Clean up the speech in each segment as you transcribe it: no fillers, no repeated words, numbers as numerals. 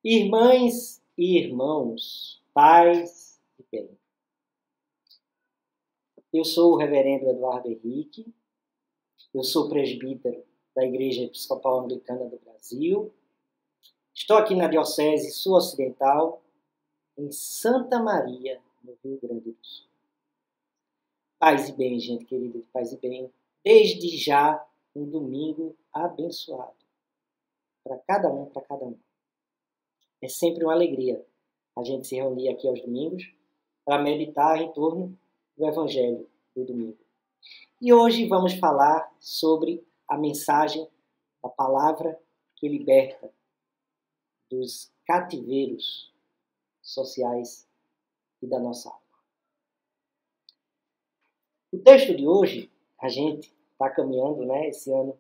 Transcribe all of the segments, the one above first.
Irmãs e irmãos, paz e bem. Eu sou o reverendo Eduardo Henrique, eu sou presbítero da Igreja Episcopal Anglicana do Brasil. Estou aqui na Diocese Sul-Ocidental, em Santa Maria, no Rio Grande do Sul. Paz e bem, gente querida, paz e bem. Desde já, um domingo abençoado. Para cada um, para cada um. É sempre uma alegria a gente se reunir aqui aos domingos para meditar em torno do Evangelho do domingo. E hoje vamos falar sobre a mensagem da palavra que liberta dos cativeiros sociais e da nossa alma. O texto de hoje, a gente está caminhando, esse ano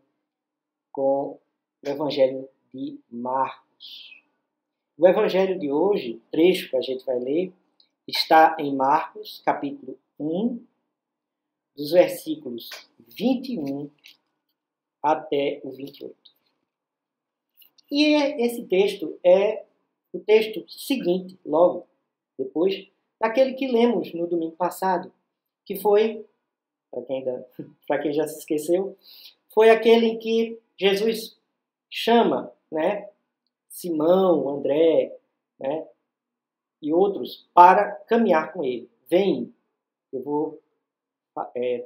com o Evangelho de Marcos. O Evangelho de hoje, o trecho que a gente vai ler, está em Marcos, capítulo 1, dos versículos 21 até o 28. E esse texto é o texto seguinte, logo depois, daquele que lemos no domingo passado, que foi, para quem já se esqueceu, foi aquele em que Jesus chama, Simão, André, e outros para caminhar com ele. Vem, eu vou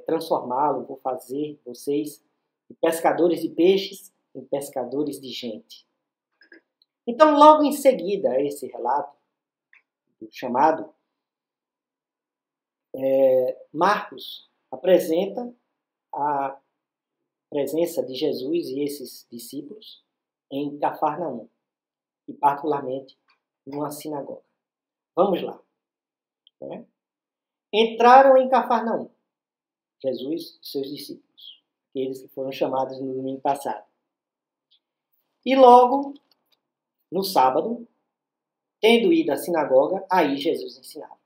transformá-lo, vou fazer vocês de pescadores de peixes em pescadores de gente. Então, logo em seguida a esse relato, chamado, Marcos apresenta a presença de Jesus e esses discípulos em Cafarnaum, e particularmente numa sinagoga. Vamos lá. Entraram em Cafarnaum, Jesus e seus discípulos, aqueles que foram chamados no domingo passado. E logo, no sábado, tendo ido à sinagoga, aí Jesus ensinava.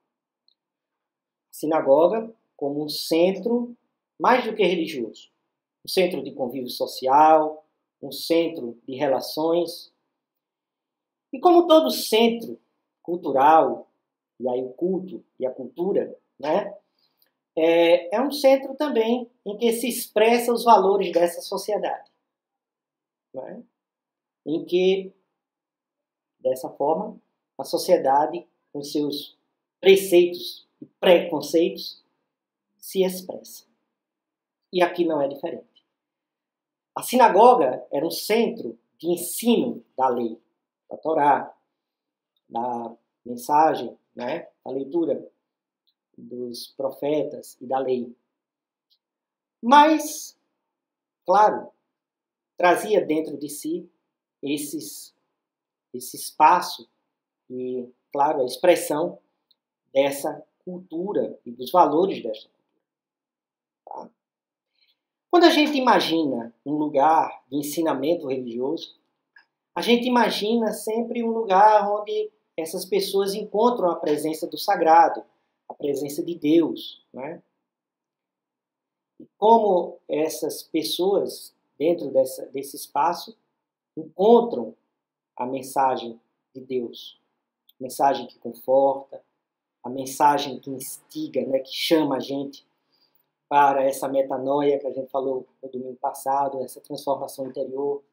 Sinagoga como um centro mais do que religioso. Um centro de convívio social, um centro de relações. E como todo centro cultural, e aí o culto e a cultura, é um centro também em que se expressa os valores dessa sociedade. Em que, dessa forma, a sociedade, com seus preceitos e preconceitos, se expressa. E aqui não é diferente. A sinagoga era um centro de ensino da lei, da Torá, da mensagem, da leitura dos profetas e da lei. Mas, claro, trazia dentro de si esse espaço e, claro, a expressão dessa cultura e dos valores dessa cultura. Tá? Quando a gente imagina um lugar de ensinamento religioso, a gente imagina sempre um lugar onde essas pessoas encontram a presença do sagrado, a presença de Deus. E como essas pessoas, dentro desse espaço, encontram a mensagem de Deus. A mensagem que conforta, a mensagem que instiga, que chama a gente para essa metanoia que a gente falou no domingo passado, essa transformação interior,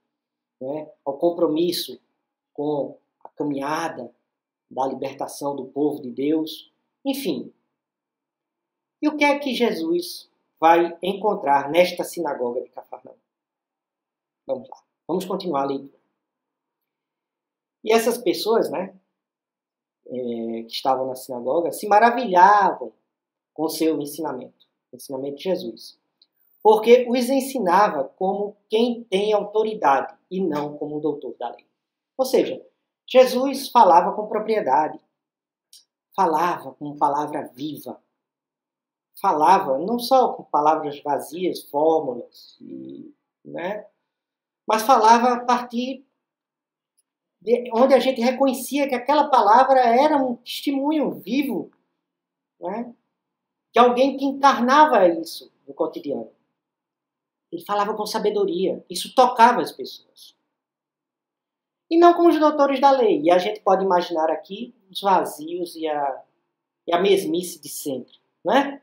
ao compromisso com a caminhada da libertação do povo de Deus, enfim. E o que é que Jesus vai encontrar nesta sinagoga de Cafarnaum? Vamos lá, vamos continuar a leitura. E essas pessoas, que estavam na sinagoga, se maravilhavam com o seu ensinamento, o ensinamento de Jesus. Porque os ensinava como quem tem autoridade e não como um doutor da lei. Ou seja, Jesus falava com propriedade, falava com palavra viva, falava não só com palavras vazias, fórmulas, mas falava a partir de onde a gente reconhecia que aquela palavra era um testemunho vivo, de alguém que encarnava isso no cotidiano. Ele falava com sabedoria, isso tocava as pessoas. E não com os doutores da lei. E a gente pode imaginar aqui os vazios e a mesmice de sempre, não é?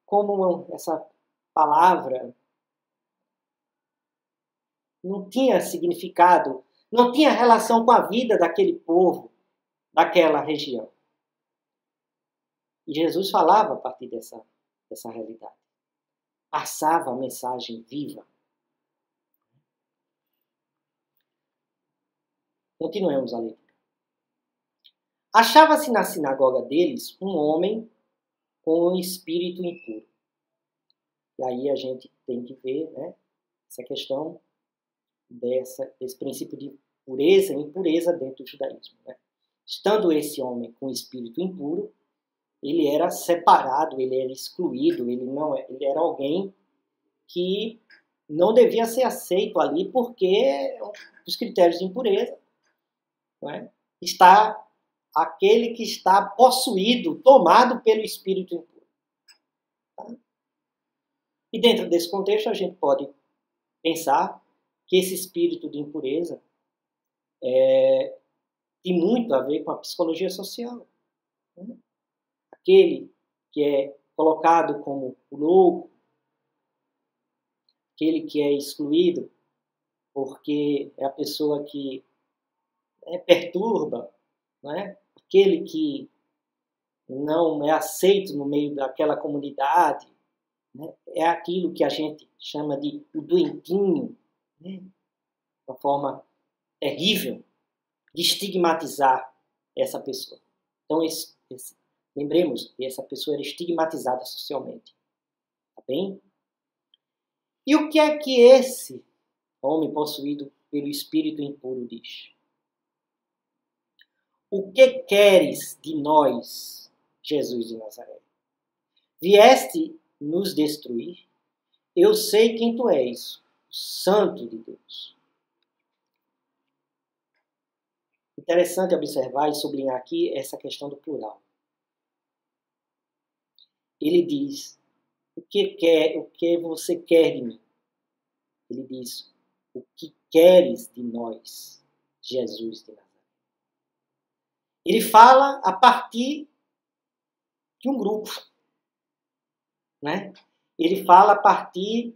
Como essa palavra não tinha significado, não tinha relação com a vida daquele povo, daquela região. E Jesus falava a partir dessa realidade. Passava a mensagem viva. Continuemos a leitura. Achava-se na sinagoga deles um homem com um espírito impuro. E aí a gente tem que ver, né, essa questão desse princípio de pureza e impureza dentro do judaísmo. Né? Estando esse homem com espírito impuro, ele era separado, ele era excluído, ele era alguém que não devia ser aceito ali porque os critérios de impureza, não é? Está aquele que está possuído, tomado pelo espírito impuro. Tá? E dentro desse contexto a gente pode pensar que esse espírito de impureza tem muito a ver com a psicologia social. Né? Aquele que é colocado como o louco, aquele que é excluído porque é a pessoa que perturba, né? Aquele que não é aceito no meio daquela comunidade, né? É aquilo que a gente chama de o doentinho, né? Uma forma terrível de estigmatizar essa pessoa. Então, lembremos que essa pessoa era estigmatizada socialmente. Tá bem? E o que é que esse homem possuído pelo espírito impuro diz? O que queres de nós, Jesus de Nazaré? Vieste nos destruir? Eu sei quem tu és, o Santo de Deus. Interessante observar e sublinhar aqui essa questão do plural. Ele diz, o que você quer de mim? Ele diz, o que queres de nós, Jesus de Nazaré? Ele fala a partir de um grupo, né? Ele fala a partir,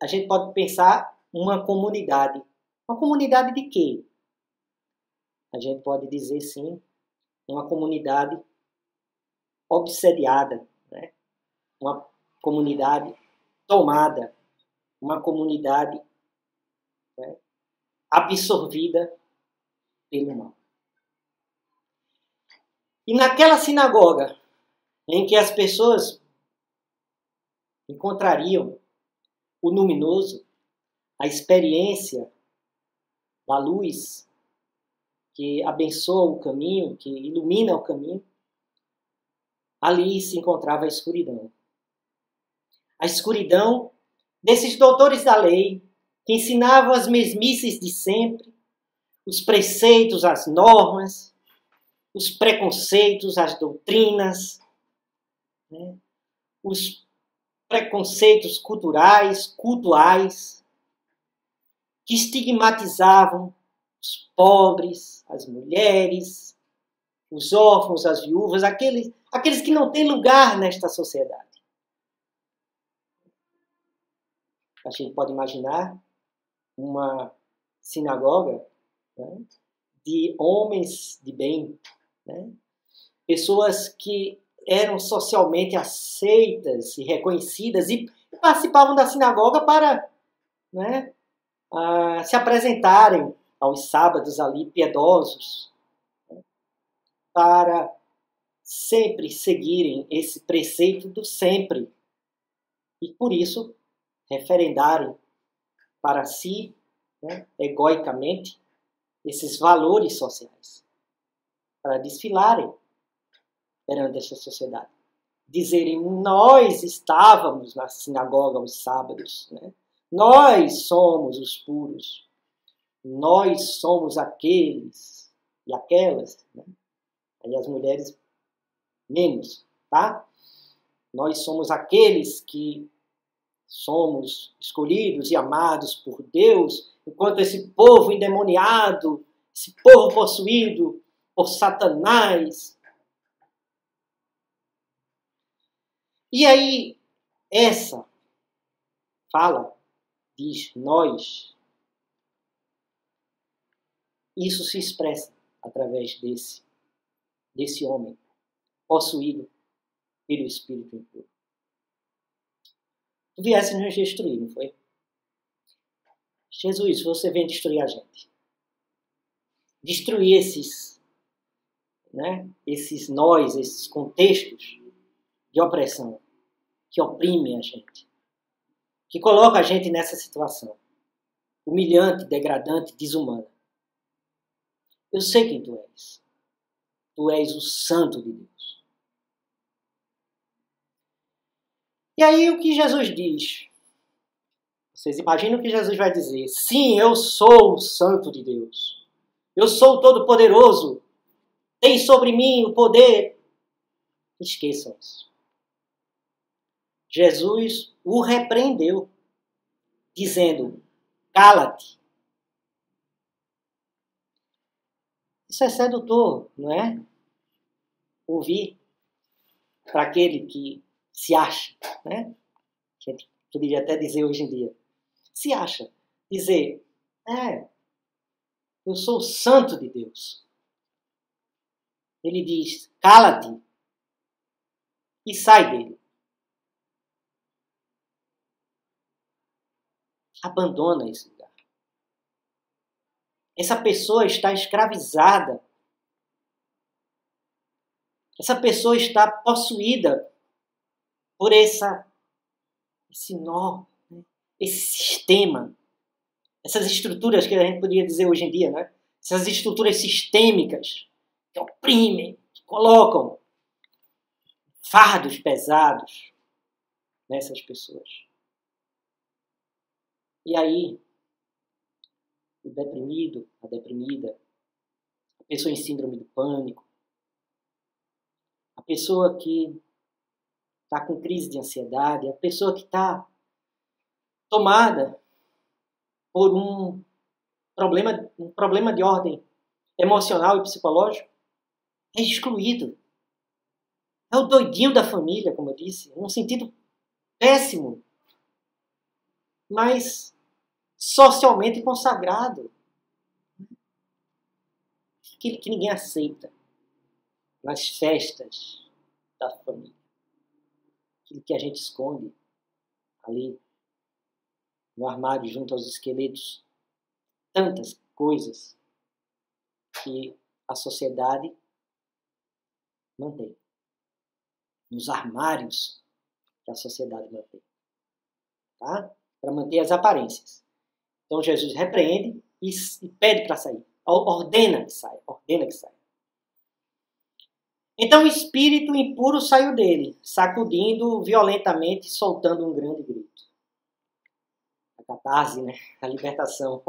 a gente pode pensar, uma comunidade. Uma comunidade de quê? A gente pode dizer, sim, uma comunidade obsediada, né? Uma comunidade tomada, uma comunidade, né, absorvida pelo mal. E naquela sinagoga em que as pessoas encontrariam o luminoso, a experiência da luz que abençoa o caminho, que ilumina o caminho, ali se encontrava a escuridão. A escuridão desses doutores da lei, que ensinavam as mesmices de sempre, os preceitos, as normas, os preconceitos, as doutrinas, né? Os preconceitos culturais, cultuais, que estigmatizavam os pobres, as mulheres, os órfãos, as viúvas, aqueles que não têm lugar nesta sociedade. A gente pode imaginar uma sinagoga, né, de homens de bem, né, pessoas que eram socialmente aceitas e reconhecidas e participavam da sinagoga para, né, se apresentarem aos sábados ali piedosos, né, para sempre seguirem esse preceito do sempre e por isso referendarem para si, né, egoicamente, esses valores sociais, para desfilarem perante essa sociedade. Dizerem, nós estávamos na sinagoga aos sábados, né? Nós somos os puros, nós somos aqueles e aquelas, né? Aí as mulheres menos, tá? Nós somos aqueles que somos escolhidos e amados por Deus, enquanto esse povo endemoniado, esse povo possuído por Satanás. E aí, essa fala, diz nós, isso se expressa através desse homem possuído pelo Espírito impuro. Tu viesse nos destruir, não foi? Jesus, você vem destruir a gente. Destruir esses nós, esses contextos de opressão que oprimem a gente, que coloca a gente nessa situação humilhante, degradante, desumana. Eu sei quem tu és. Tu és o Santo de Deus. E aí o que Jesus diz? Vocês imaginam o que Jesus vai dizer? Sim, eu sou o Santo de Deus. Eu sou o Todo-Poderoso. Tem sobre mim o poder. Esqueçam isso. Jesus o repreendeu, dizendo, cala-te. Isso é sedutor, não é? Ouvir para aquele que se acha, né? A gente poderia até dizer hoje em dia, se acha, dizer, eu sou o Santo de Deus. Ele diz, cala-te e sai dele. Abandona esse lugar. Essa pessoa está escravizada. Essa pessoa está possuída por esse nó, né? Esse sistema, essas estruturas que a gente poderia dizer hoje em dia, né? Essas estruturas sistêmicas que oprimem, que colocam fardos pesados nessas pessoas. E aí, o deprimido, a deprimida, a pessoa em síndrome do pânico, a pessoa que está com crise de ansiedade, a pessoa que está tomada por um problema de ordem emocional e psicológico, é excluído. É o doidinho da família, como eu disse, num sentido péssimo, mas socialmente consagrado. Aquele que ninguém aceita nas festas da família. Aquilo que a gente esconde ali no armário junto aos esqueletos. Tantas coisas que a sociedade mantém. Nos armários que a sociedade mantém. Tá? Para manter as aparências. Então Jesus repreende e pede para sair. Ordena que saia. Então o espírito impuro saiu dele, sacudindo violentamente, soltando um grande grito. A catarse, né? A libertação.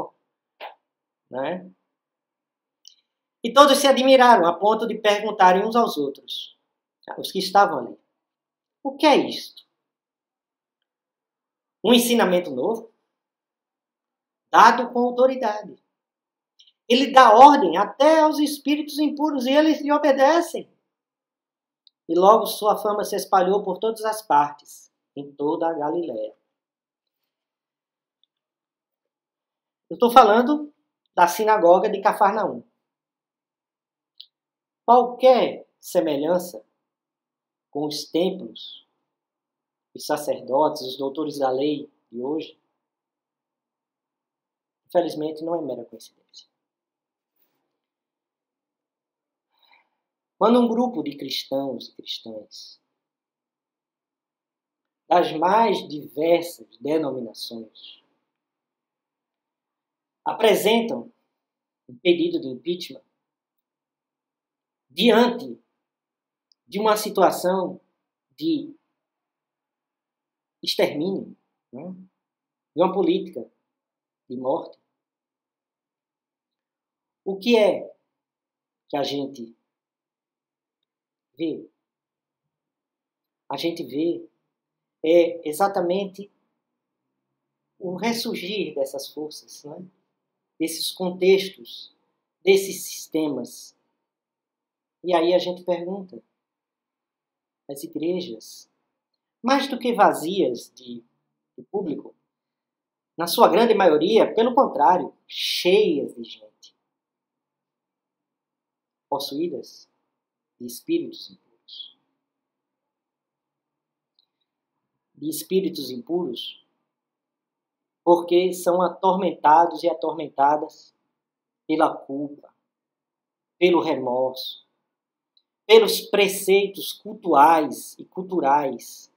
Né? E todos se admiraram, a ponto de perguntarem uns aos outros, os que estavam ali, o que é isto? Um ensinamento novo? Dado com autoridade. Ele dá ordem até aos espíritos impuros e eles lhe obedecem. E logo sua fama se espalhou por todas as partes, em toda a Galiléia. Eu estou falando da sinagoga de Cafarnaum. Qualquer semelhança com os templos, os sacerdotes, os doutores da lei de hoje, infelizmente não é mera coincidência. Quando um grupo de cristãos e cristãs das mais diversas denominações apresentam um pedido de impeachment diante de uma situação de extermínio, né? De uma política de morte, o que é que a gente vê? A gente vê exatamente o ressurgir dessas forças, né? Desses contextos, desses sistemas. E aí a gente pergunta, as igrejas, mais do que vazias de público, na sua grande maioria, pelo contrário, cheias de gente, possuídas de espíritos impuros. De espíritos impuros, porque são atormentados e atormentadas pela culpa, pelo remorso, pelos preceitos cultuais e culturais.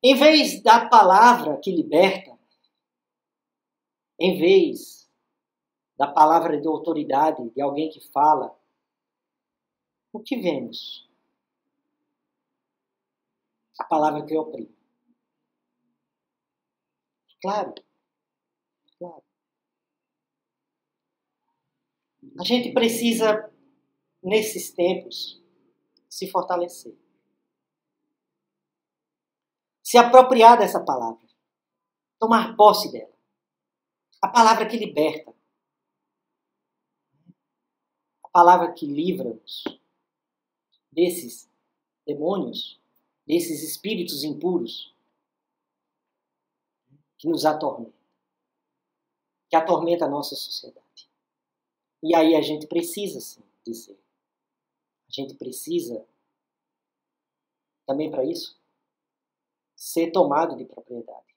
Em vez da palavra que liberta, em vez da palavra de autoridade de alguém que fala, o que vemos? A palavra que oprime. Claro. A gente precisa, nesses tempos, se fortalecer. Se apropriar dessa palavra. Tomar posse dela. A palavra que liberta. A palavra que livra-nos desses demônios, desses espíritos impuros que nos atormentam, que atormenta a nossa sociedade. E aí a gente precisa, sim, dizer. A gente precisa, também para isso, ser tomado de propriedade,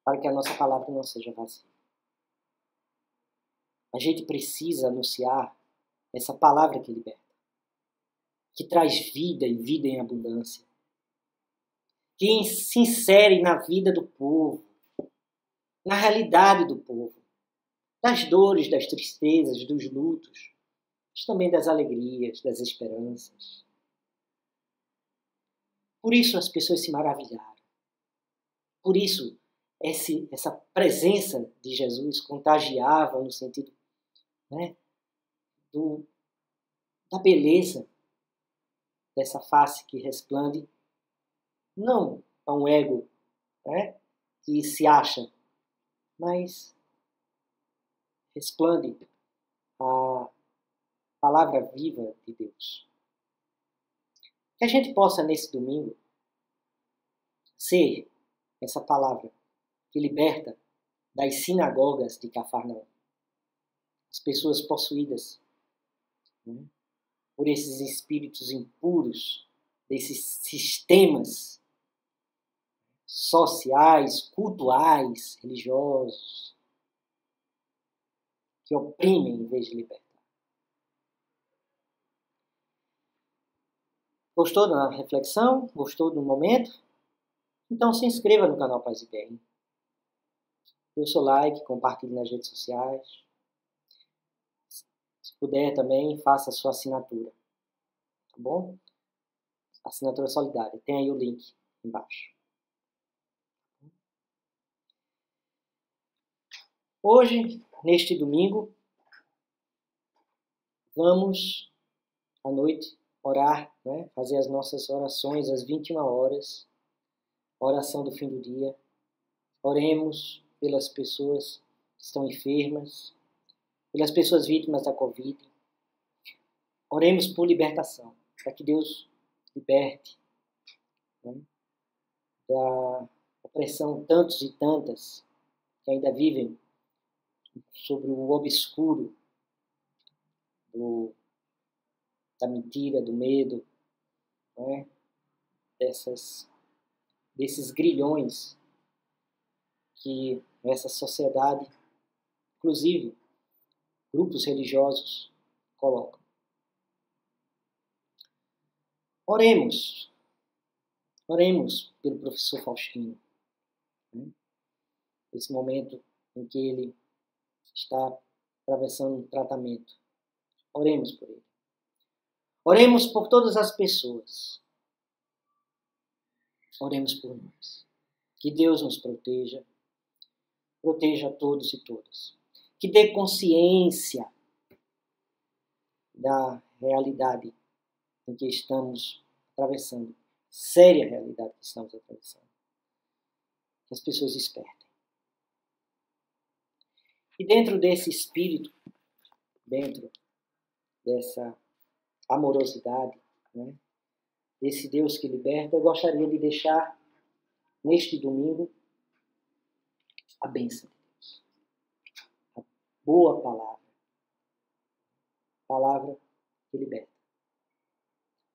para que a nossa palavra não seja vazia. A gente precisa anunciar essa palavra que liberta, que traz vida e vida em abundância, que se insere na vida do povo, na realidade do povo, das dores, das tristezas, dos lutos, mas também das alegrias, das esperanças. Por isso as pessoas se maravilharam. Por isso essa presença de Jesus contagiava no sentido, né, da beleza dessa face que resplende, não a um ego, né, que se acha, mas resplende a palavra viva de Deus. Que a gente possa, nesse domingo, ser essa palavra que liberta das sinagogas de Cafarnaum. As pessoas possuídas, né, por esses espíritos impuros, desses sistemas sociais, cultuais, religiosos, que oprimem em vez de libertar. Gostou da reflexão? Gostou do momento? Então se inscreva no canal Paz e Bem. Dê o seu like, compartilhe nas redes sociais. Se puder também, faça a sua assinatura. Tá bom? Assinatura solidária. Tem aí o link embaixo. Hoje, neste domingo, vamos, à noite, orar, né? Fazer as nossas orações às 21 horas, a oração do fim do dia. Oremos pelas pessoas que estão enfermas, pelas pessoas vítimas da Covid. Oremos por libertação, para que Deus liberte, né, da opressão tantos e tantas que ainda vivem sobre o obscuro da mentira, do medo, né, desses grilhões que essa sociedade, inclusive grupos religiosos, colocam. Oremos pelo professor Faustino, né? Esse momento em que ele está atravessando um tratamento. Oremos por ele. Oremos por todas as pessoas. Oremos por nós. Que Deus nos proteja a todos e todas. Que dê consciência da realidade em que estamos atravessando, séria realidade que estamos atravessando. as pessoas despertem. E dentro desse espírito, dentro dessa amorosidade, né, desse Deus que liberta, eu gostaria de deixar neste domingo a bênção de Deus. A boa palavra. Palavra que liberta.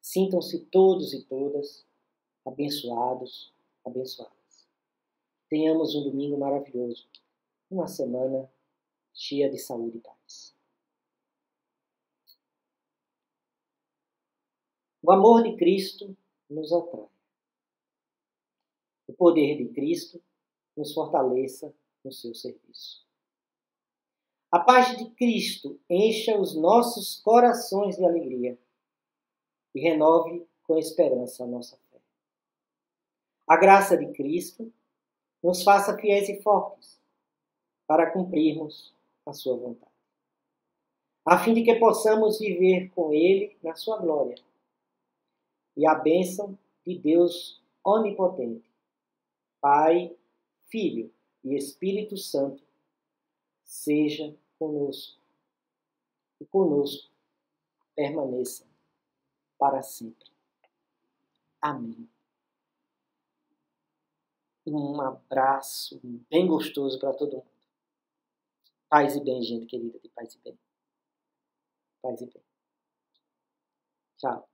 Sintam-se todos e todas abençoados, abençoadas. Tenhamos um domingo maravilhoso. Uma semana cheia de saúde e paz. O amor de Cristo nos atrai. O poder de Cristo nos fortaleça no seu serviço. A paz de Cristo encha os nossos corações de alegria e renove com esperança a nossa fé. A graça de Cristo nos faça fiéis e fortes para cumprirmos a sua vontade, a fim de que possamos viver com Ele na sua glória. E a bênção de Deus onipotente, Pai, Filho e Espírito Santo, seja conosco e conosco permaneça para sempre. Amém. Um abraço bem gostoso para todo mundo. Paz e bem, gente querida de paz e bem. Paz e bem. Tchau.